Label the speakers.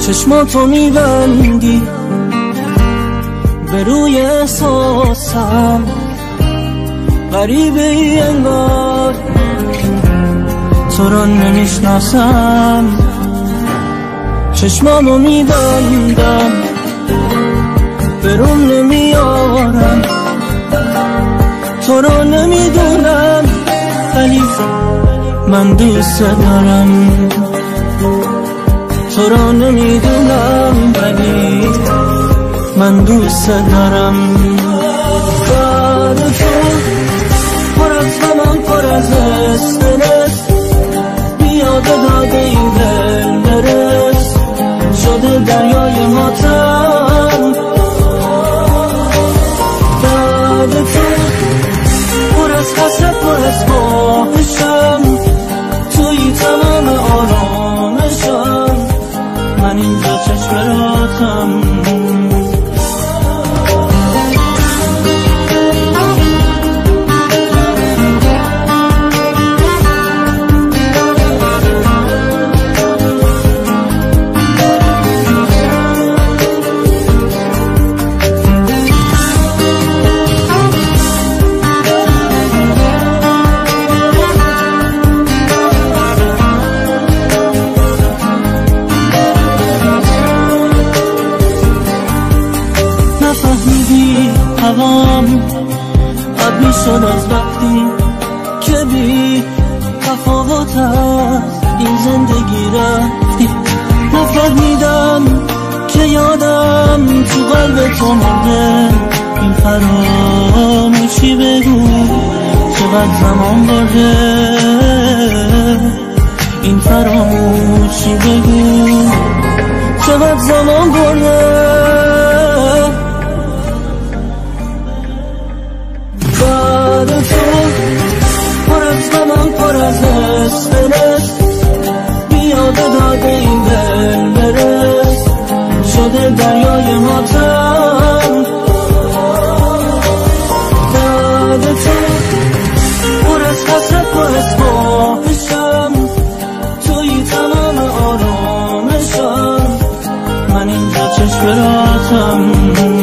Speaker 1: چشماتو میبندی به روی احساسم، غریبه ای انگار تو را نمیشناسم. چشمامو میبندم به روم نمیارم، تو را نمیدونم ولی من دوست دارم. تو را نمیدونم ولی من دوست دارم. بعد تو پر از غمم، پر از استرس، بیاد داده این دل برس، شده دریای ماتم. بعد تو پر از حسرت، پر از خواهشم، توی تمام آرامشم، من اینجا چشم راتم. نفهمیدی هوام آبی شد از وقتی که بی تفاوت از این زندگی رفتی. نفهمیدم که یادم تو قلب تو مرده، این فراموشی بگو چقدر زمان برده. این فراموشی بگو چقدر زمان برده. بعد تو پر از غمم، پر از استرس، بیاد داده این دل برس، شده دریای ماتم. بعد تو پر از حسرت، پر از خواهشم، توی تمام آرامشم، من اینجا چشم راتم.